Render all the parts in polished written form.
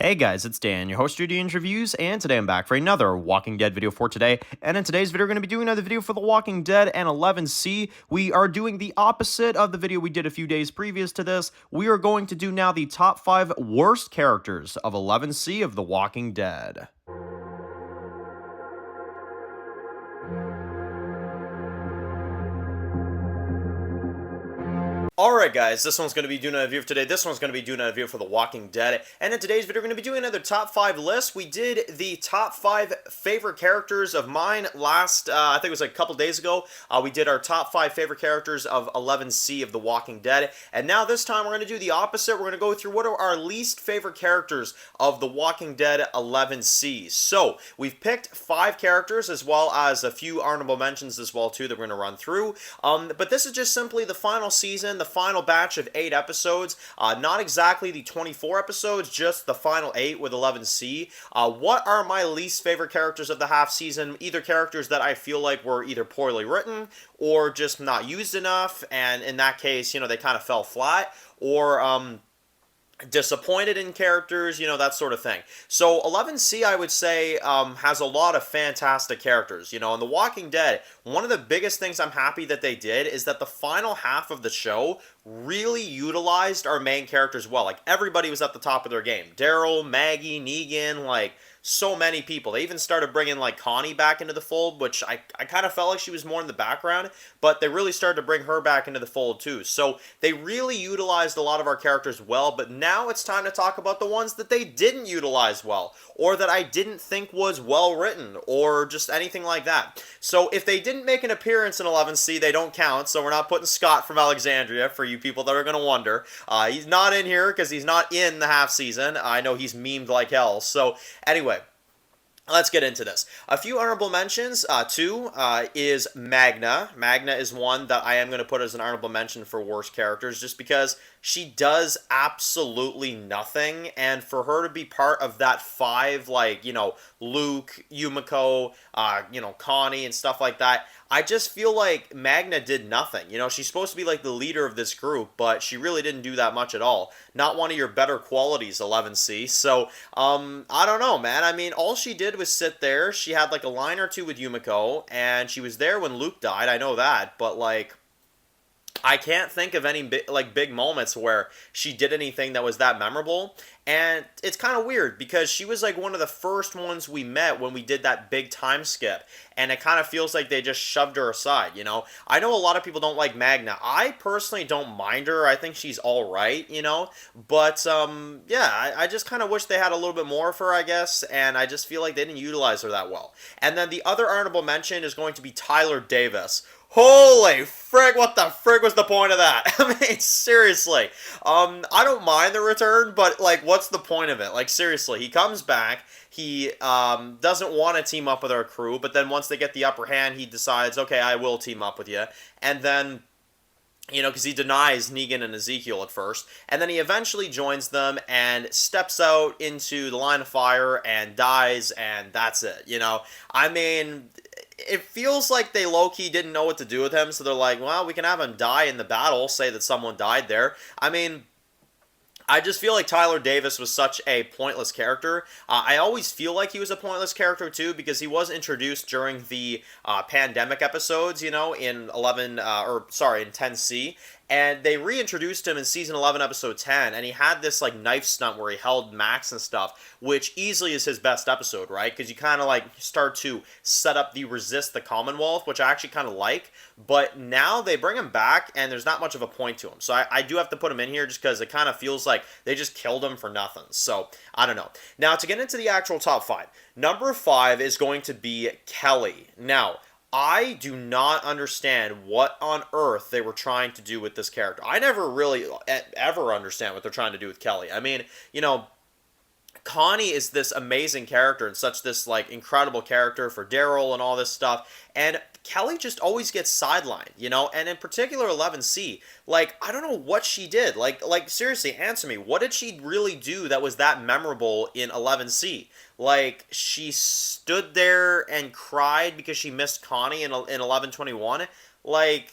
Hey guys, it's Dan, your host of DN's Reviews, and today I'm back for another Walking Dead video for today. And in today's video, we're going to be doing another video for The Walking Dead and 11C. We are doing the opposite of the video we did a few days previous to this. We are going to do now the top 5 worst characters of 11C of The Walking Dead. Alright guys, this one's going to be doing a review for today. This one's going to be doing a review for The Walking Dead. And in today's video, we're going to be doing another top 5 list. We did the top 5 favorite characters of mine last, I think it was like a couple days ago. We did our top 5 favorite characters of 11C of The Walking Dead. And now this time, we're going to do the opposite. We're going to go through what are our least favorite characters of The Walking Dead 11C. So, we've picked 5 characters as well as a few honorable mentions as well too that we're going to run through. But this is just simply the final season, the final batch of 8 episodes, not exactly the 24 episodes, just the final 8 with 11C. What are my least favorite characters of the half season? Either characters that I feel like were either poorly written or just not used enough, and in that case, you know, they kind of fell flat, or disappointed in characters, you know, that sort of thing. So 11C, I would say, has a lot of fantastic characters. You know, in The Walking Dead, one of the biggest things I'm happy that they did is that the final half of the show really utilized our main characters well. Like, everybody was at the top of their game. Daryl, Maggie, Negan, like, so many people. They even started bringing, like, Connie back into the fold, which I kind of felt like she was more in the background, but they really started to bring her back into the fold, too. So, they really utilized a lot of our characters well, but now it's time to talk about the ones that they didn't utilize well, or that I didn't think was well written, or just anything like that. So, if they didn't make an appearance in 11C, they don't count, so we're not putting Scott from Alexandria, for you people that are going to wonder. He's not in here, because he's not in the half season. I know he's memed like hell. So, anyway, let's get into this. A few honorable mentions, too, is Magna. Magna is one that I am going to put as an honorable mention for worst characters, just because she does absolutely nothing, and for her to be part of that 5, like, you know, Luke, Yumiko, you know, Connie, and stuff like that, I just feel like Magna did nothing. You know, she's supposed to be like the leader of this group, but she really didn't do that much at all. Not one of your better qualities, 11C. So, I don't know, man. I mean, all she did was sit there. She had like a line or two with Yumiko, and she was there when Luke died. I know that, but like, I can't think of any big moments where she did anything that was that memorable. And it's kind of weird because she was like one of the first ones we met when we did that big time skip. And it kind of feels like they just shoved her aside, you know? I know a lot of people don't like Magna. I personally don't mind her. I think she's all right, you know? But, yeah, I just kind of wish they had a little bit more of her, I guess. And I just feel like they didn't utilize her that well. And then the other honorable mention is going to be Tyler Davis. Holy frig, what the frig was the point of that? I mean, seriously. I don't mind the return, but, like, what's the point of it? Like, seriously, he comes back, he, doesn't want to team up with our crew, but then once they get the upper hand, he decides, okay, I will team up with you, and then, you know, because he denies Negan and Ezekiel at first, and then he eventually joins them and steps out into the line of fire and dies, and that's it, you know? I mean, it feels like they low-key didn't know what to do with him, so they're like, well, we can have him die in the battle, say that someone died there. I mean, I just feel like Tyler Davis was such a pointless character. I always feel like he was a pointless character too, because he was introduced during the pandemic episodes, you know, in 10C, and they reintroduced him in season 11 episode 10, and he had this like knife stunt where he held Max and stuff, which easily is his best episode, right? Because you kind of like start to set up the resist the Commonwealth, which I actually kind of like, but now they bring him back and there's not much of a point to him. So I do have to put him in here just because it kind of feels like they just killed him for nothing. So I don't know. Now to get into the actual top 5, number 5 is going to be Kelly. Now, I do not understand what on earth they were trying to do with this character. I never really ever understand what they're trying to do with Kelly. I mean, you know, Connie is this amazing character and such this like incredible character for Daryl and all this stuff, and Kelly just always gets sidelined, you know, and in particular 11C, like, I don't know what she did, like seriously, answer me, what did she really do that was that memorable in 11C? Like, she stood there and cried because she missed Connie in 1121, like,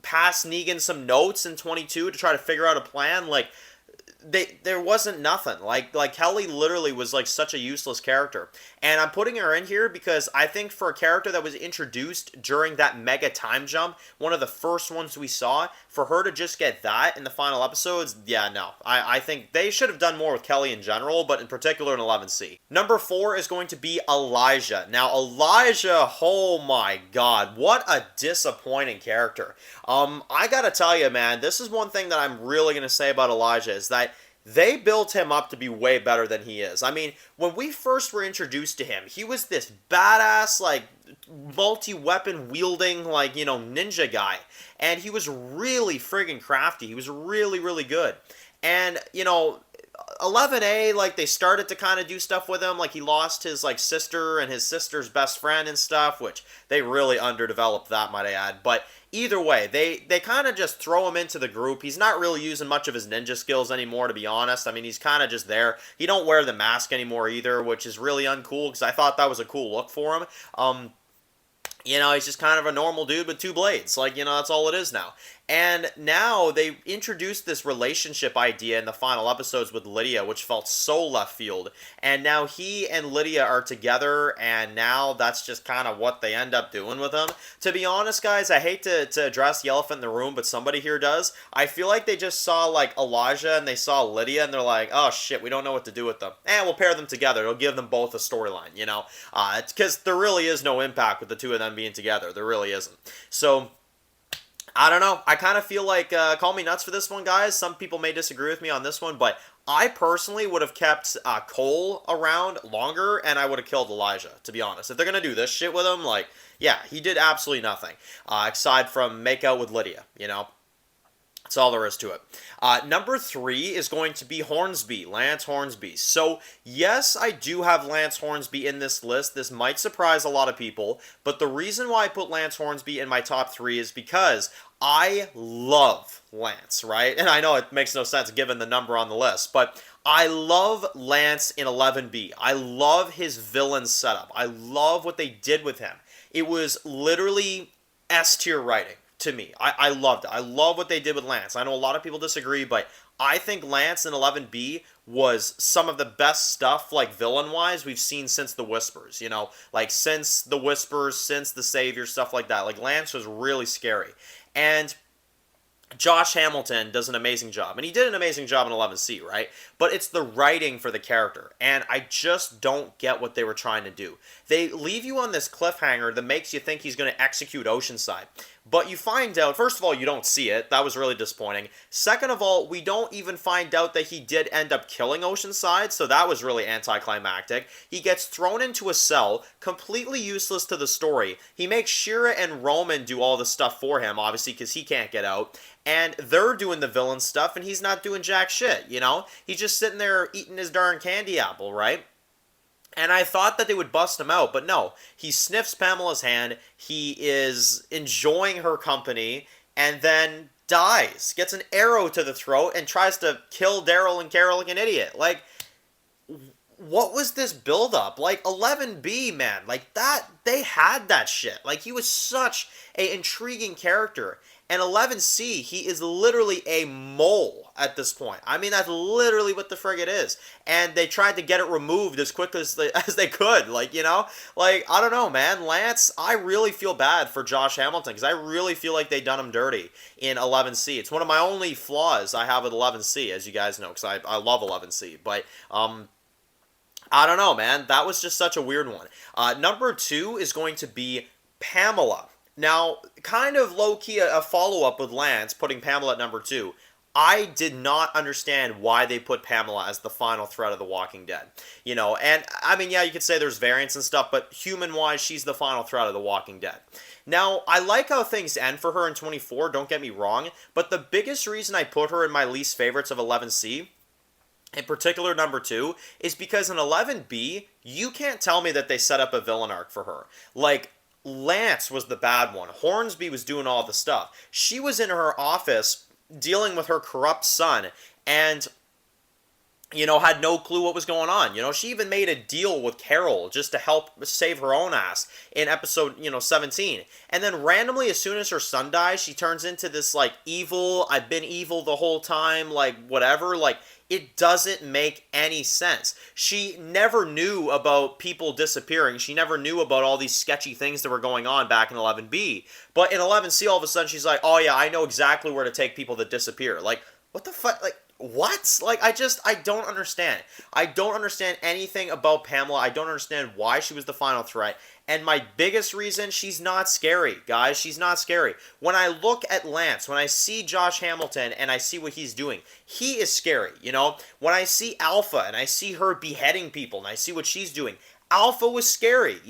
passed Negan some notes in 22 to try to figure out a plan, like, there wasn't nothing. Like Kelly literally was like such a useless character. And I'm putting her in here because I think for a character that was introduced during that mega time jump, one of the first ones we saw, for her to just get that in the final episodes, yeah, no. I think they should have done more with Kelly in general, but in particular in 11C. Number 4 is going to be Elijah. Now, Elijah, oh my god, what a disappointing character. I gotta tell you, man, this is one thing that I'm really gonna say about Elijah, is that they built him up to be way better than he is. I mean, when we first were introduced to him, he was this badass, like, multi-weapon wielding, like, you know, ninja guy. And he was really friggin' crafty. He was really, really good. And, you know, 11A, like, they started to kind of do stuff with him. Like, he lost his, like, sister and his sister's best friend and stuff, which they really underdeveloped that, might I add. But either way, they kind of just throw him into the group. He's not really using much of his ninja skills anymore, to be honest. I mean, he's kind of just there. He don't wear the mask anymore either, which is really uncool, because I thought that was a cool look for him. You know, he's just kind of a normal dude with 2 blades. Like, you know, that's all it is now. And now they introduced this relationship idea in the final episodes with Lydia, which felt so left field. And now he and Lydia are together, and now that's just kind of what they end up doing with him. To be honest, guys, I hate to address the elephant in the room, but somebody here does. I feel like they just saw, like, Elijah and they saw Lydia, and they're like, oh, shit, we don't know what to do with them. And we'll pair them together. It'll give them both a storyline, you know? Because there really is no impact with the two of them being together. There really isn't. So I don't know. I kind of feel like, call me nuts for this one, guys. Some people may disagree with me on this one, but I personally would have kept Cole around longer, and I would have killed Elijah, to be honest. If they're going to do this shit with him, like, yeah, he did absolutely nothing, aside from make out with Lydia, you know? That's all there is to it. Number 3 is going to be Hornsby, Lance Hornsby. So, yes, I do have Lance Hornsby in this list. This might surprise a lot of people, but the reason why I put Lance Hornsby in my top 3 is because I love Lance, right? And I know it makes no sense given the number on the list, but I love Lance in 11B. I love his villain setup. I love what they did with him. It was literally S-tier writing. To me, I loved it. I love what they did with Lance. I know a lot of people disagree, but I think Lance in 11B was some of the best stuff, like villain-wise, we've seen since the Whispers, you know, like since the Whispers, since the Savior, stuff like that. Like, Lance was really scary. And Josh Hamilton does an amazing job, and he did an amazing job in 11C, right? But it's the writing for the character, and I just don't get what they were trying to do. They leave you on this cliffhanger that makes you think he's going to execute Oceanside, but you find out, first of all, you don't see it. That was really disappointing. Second of all, we don't even find out that he did end up killing Oceanside, so that was really anticlimactic. He gets thrown into a cell, completely useless to the story. He makes Shira and Roman do all the stuff for him, obviously, because he can't get out. And they're doing the villain stuff, and he's not doing jack shit, you know? He's just sitting there eating his darn candy apple, right? And I thought that they would bust him out, but no. He sniffs Pamela's hand, he is enjoying her company, and then dies. Gets an arrow to the throat and tries to kill Daryl and Carol like an idiot. Like, what was this build-up? Like, 11B, man, like, that, they had that shit. Like, he was such an intriguing character. And 11C, he is literally a mole at this point. I mean, that's literally what the frig it is. And they tried to get it removed as quick as they could. Like, you know? Like, I don't know, man. Lance, I really feel bad for Josh Hamilton, because I really feel like they done him dirty in 11C. It's one of my only flaws I have with 11C, as you guys know, because I love 11C. But, I don't know, man. That was just such a weird one. Number 2 is going to be Pamela. Now, kind of low-key a follow-up with Lance, putting Pamela at number 2. I did not understand why they put Pamela as the final threat of The Walking Dead. You know, and, I mean, yeah, you could say there's variants and stuff, but human-wise, she's the final threat of The Walking Dead. Now, I like how things end for her in 24, don't get me wrong, but the biggest reason I put her in my least favorites of 11C, in particular number 2, is because in 11B, you can't tell me that they set up a villain arc for her. Like, Lance was the bad one. Hornsby was doing all the stuff. She was in her office dealing with her corrupt son, and had no clue what was going on. She even made a deal with Carol just to help save her own ass in episode, 17. And then randomly, as soon as her son dies, she turns into this, like, evil, I've been evil the whole time, like, whatever. Like, it doesn't make any sense. She never knew about people disappearing. She never knew about all these sketchy things that were going on back in 11B. But in 11C, all of a sudden, she's like, oh yeah, I know exactly where to take people that disappear. Like, what the fuck? Like, what? Like, I don't understand. I don't understand anything about Pamela. I don't understand why she was the final threat. And my biggest reason, she's not scary, guys. She's not scary. When I look at Lance, when I see Josh Hamilton and I see what he's doing, he is scary, When I see Alpha and I see her beheading people and I see what she's doing, Alpha was scary,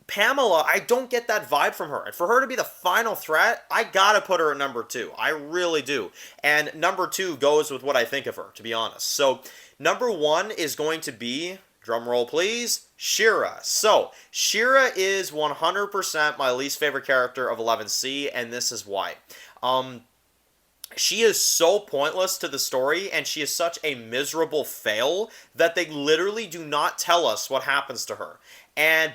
Pamela, I don't get that vibe from her. And for her to be the final threat, I gotta put her at number 2. I really do. And number 2 goes with what I think of her, to be honest. So, number 1 is going to be, drum roll please, SHIRA. So, SHIRA is 100% my least favorite character of 11C, and this is why. She is so pointless to the story, and she is such a miserable fail that they literally do not tell us what happens to her.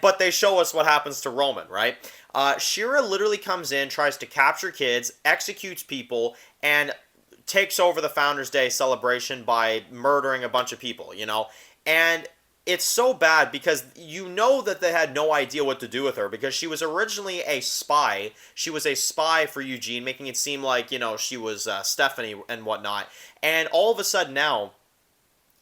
But they show us what happens to Roman, right? SHIRA literally comes in, tries to capture kids, executes people, and takes over the Founders Day celebration by murdering a bunch of people, And it's so bad because that they had no idea what to do with her because she was originally a spy. She was a spy for Eugene, making it seem like, she was Stephanie and whatnot. And all of a sudden now,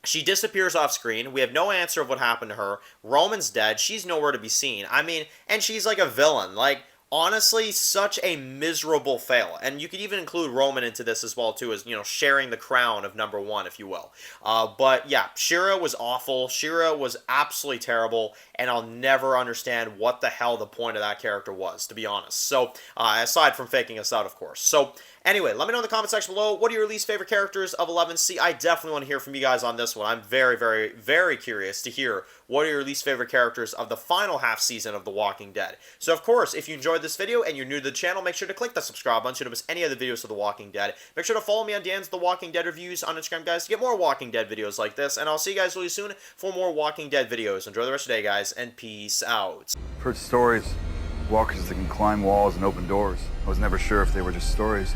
she disappears off screen. We have no answer of what happened to her. Roman's dead. She's nowhere to be seen. I mean, and she's like a villain. Like, honestly, such a miserable fail. And you could even include Roman into this as well, too, as, sharing the crown of number 1, if you will. But, yeah, SHIRA was awful. SHIRA was absolutely terrible, and I'll never understand what the hell the point of that character was, to be honest. So, aside from faking us out, of course. So, anyway, let me know in the comment section below, what are your least favorite characters of 11C? I definitely want to hear from you guys on this one. I'm very, very, very curious to hear what are your least favorite characters of the final half season of The Walking Dead. So, of course, if you enjoyed this video and you're new to the channel, make sure to click that subscribe button so you don't miss any other videos of The Walking Dead. Make sure to follow me on Dan's The Walking Dead reviews on Instagram, guys, to get more Walking Dead videos like this. And I'll see you guys really soon for more Walking Dead videos. Enjoy the rest of the day, guys, and peace out. I've heard stories, walkers that can climb walls and open doors. I was never sure if they were just stories